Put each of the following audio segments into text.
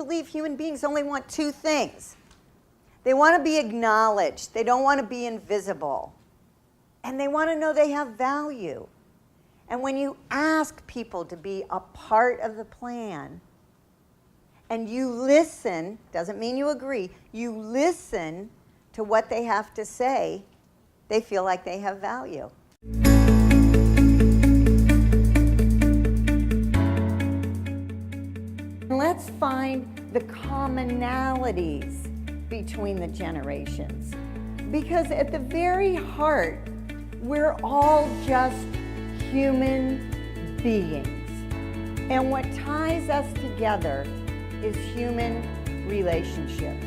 believe human beings only want two things. They want to be acknowledged. They don't want to be invisible. And they want to know they have value. And when you ask people to be a part of the plan, and you listen, doesn't mean you agree, you listen to what they have to say, they feel like they have value. Let's find the commonalities between the generations. Because at the very heart, we're all just human beings. And what ties us together is human relationships.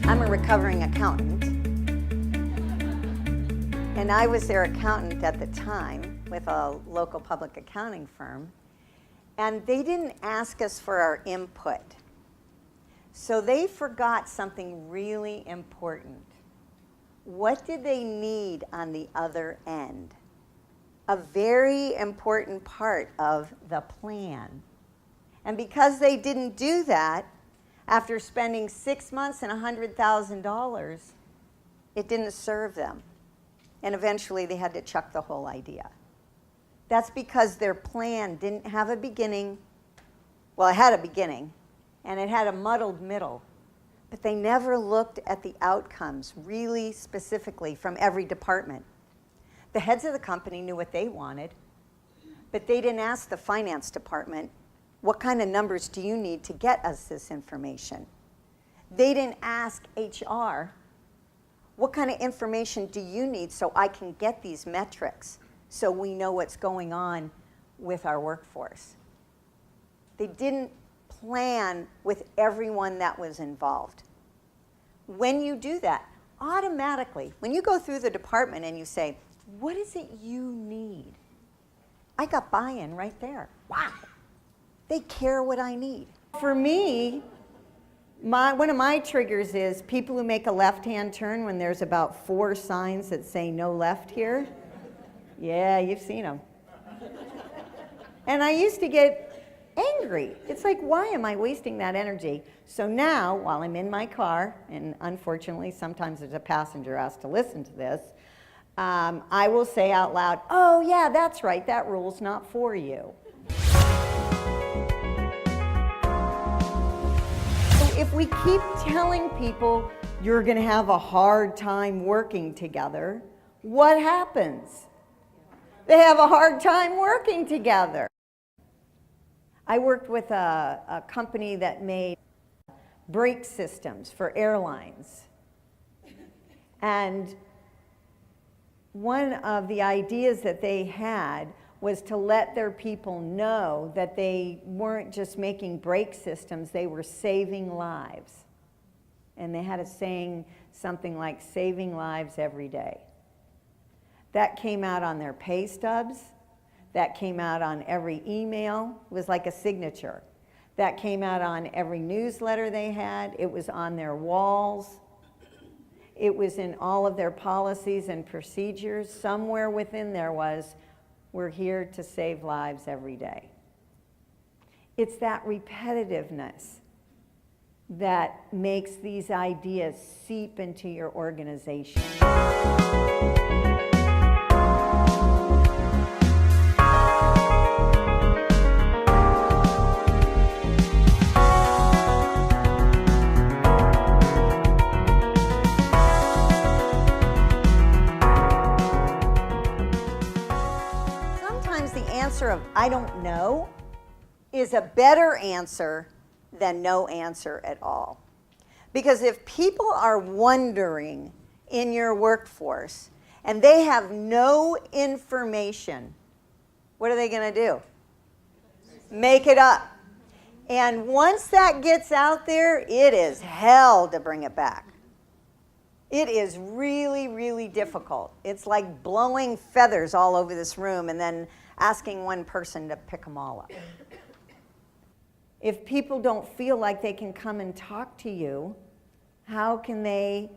I'm a recovering accountant, and I was their accountant at the time with a local public accounting firm, and they didn't ask us for our input. So they forgot something really important. What did they need on the other end? A very important part of the plan. And because they didn't do that, after spending 6 months and $100,000, it didn't serve them. And eventually they had to chuck the whole idea. That's because their plan didn't have a beginning. Well, it had a beginning, and it had a muddled middle. But they never looked at the outcomes really specifically from every department. The heads of the company knew what they wanted, but they didn't ask the finance department, what kind of numbers do you need to get us this information? They didn't ask HR, what kind of information do you need so I can get these metrics so we know what's going on with our workforce? They didn't plan with everyone that was involved. When you do that, automatically, when you go through the department and you say, what is it you need? I got buy-in right there. Wow, they care what I need. For me, one of my triggers is people who make a left-hand turn when there's about 4 signs that say no left here. Yeah, you've seen them. And I used to get angry. It's like, why am I wasting that energy? So now, while I'm in my car, and unfortunately sometimes there's a passenger asked to listen to this, I will say out loud, oh yeah, that's right, that rule's not for you. So if we keep telling people you're going to have a hard time working together, what happens? They have a hard time working together. I worked with a company that made brake systems for airlines. And one of the ideas that they had was to let their people know that they weren't just making brake systems, they were saving lives. And they had a saying, something like, saving lives every day. That came out on their pay stubs. That came out on every email. It was like a signature. That came out on every newsletter they had. It was on their walls. It was in all of their policies and procedures. Somewhere within there was, we're here to save lives every day. It's that repetitiveness that makes these ideas seep into your organization. Of I don't know is a better answer than no answer at all. Because if people are wondering in your workforce and they have no information, what are they going to do? Make it up. And once that gets out there, it is hell to bring it back. It is really, really difficult. It's like blowing feathers all over this room and then asking one person to pick them all up. If people don't feel like they can come and talk to you, how can they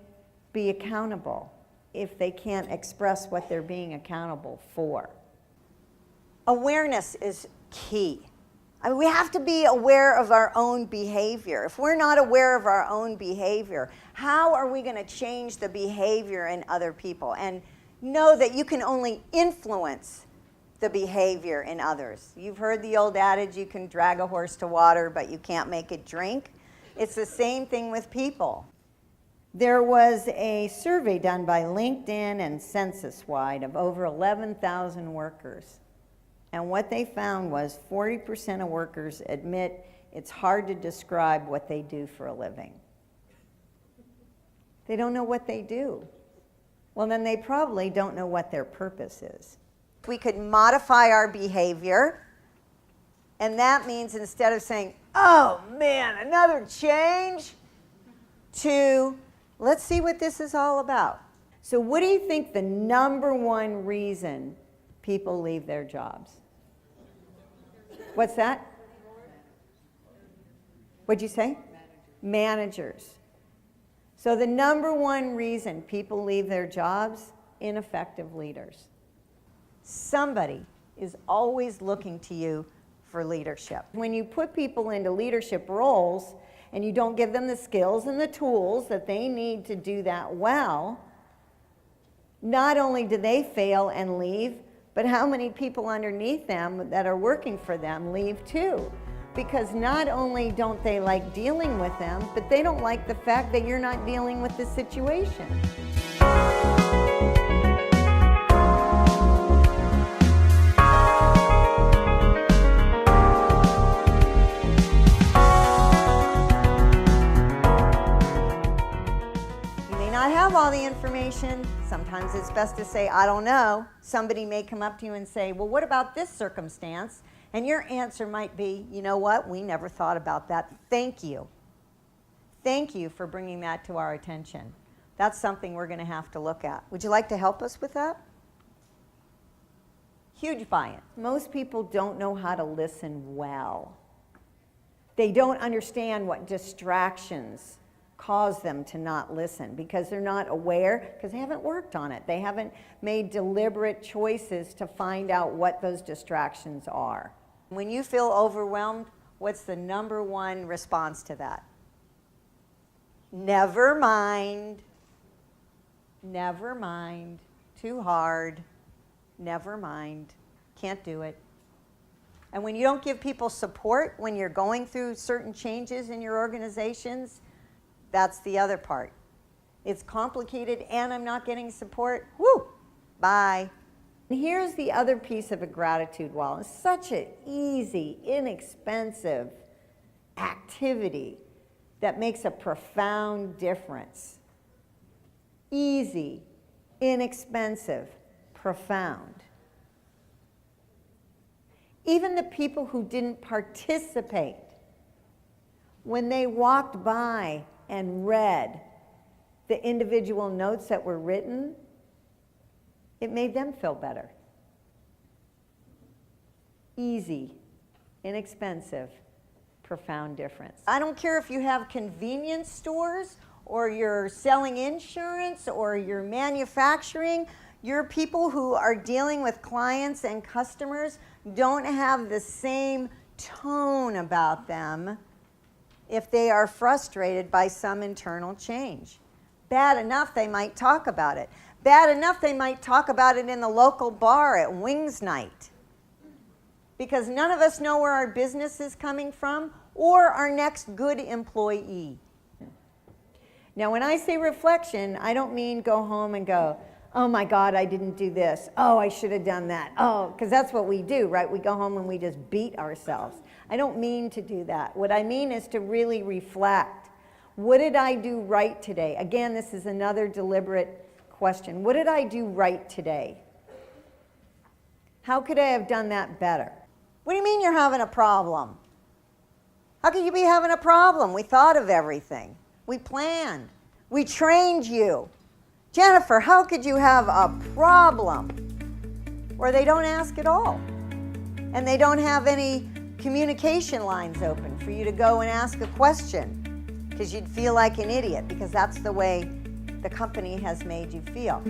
be accountable? if they can't express what they're being accountable for. Awareness is key. I mean, we have to be aware of our own behavior. If we're not aware of our own behavior, how are we going to change the behavior in other people? And know that you can only influence the behavior in others. You've heard the old adage, you can drag a horse to water, but you can't make it drink. It's the same thing with people. There was a survey done by LinkedIn and Census-wide of over 11,000 workers. And what they found was 40% of workers admit it's hard to describe what they do for a living. They don't know what they do. Well, then they probably don't know what their purpose is. We could modify our behavior, and that means instead of saying, oh man, another change, to let's see what this is all about. So what do you think the number one reason people leave their jobs? What's that? What'd you say? Managers. So the number one reason people leave their jobs, ineffective leaders. Somebody is always looking to you for leadership. When you put people into leadership roles and you don't give them the skills and the tools that they need to do that well, not only do they fail and leave, but how many people underneath them that are working for them leave too? Because not only don't they like dealing with them, but they don't like the fact that you're not dealing with the situation. You may not have all the information. Sometimes it's best to say, I don't know. Somebody may come up to you and say, well, what about this circumstance? And your answer might be, you know what, we never thought about that. Thank you. Thank you for bringing that to our attention. That's something we're going to have to look at. Would you like to help us with that? Huge buy-in. Most people don't know how to listen well. They don't understand what distractions cause them to not listen because they're not aware, because they haven't worked on it. They haven't made deliberate choices to find out what those distractions are. When you feel overwhelmed, what's the number one response to that? Never mind. Never mind. Too hard. Never mind. Can't do it. And when you don't give people support when you're going through certain changes in your organizations, that's the other part. It's complicated and I'm not getting support. Woo! Bye. And here's the other piece of a gratitude wall. It's such an easy, inexpensive activity that makes a profound difference. Easy, inexpensive, profound. Even the people who didn't participate, when they walked by and read the individual notes that were written, it made them feel better. Easy, inexpensive, profound difference. I don't care if you have convenience stores or you're selling insurance or you're manufacturing, your people who are dealing with clients and customers don't have the same tone about them if they are frustrated by some internal change. Bad enough they might talk about it. Bad enough they might talk about it in the local bar at Wings Night. Because none of us know where our business is coming from or our next good employee. Now when I say reflection, I don't mean go home and go, oh my God, I didn't do this. Oh, I should have done that. Oh, because that's what we do, right? We go home and we just beat ourselves. I don't mean to do that. What I mean is to really reflect. What did I do right today? Again, this is another deliberate question. What did I do right today? How could I have done that better? What do you mean you're having a problem? How could you be having a problem? We thought of everything. We planned. We trained you. Jennifer, how could you have a problem? Or they don't ask at all. And they don't have any communication lines open for you to go and ask a question because you'd feel like an idiot because that's the way the company has made you feel.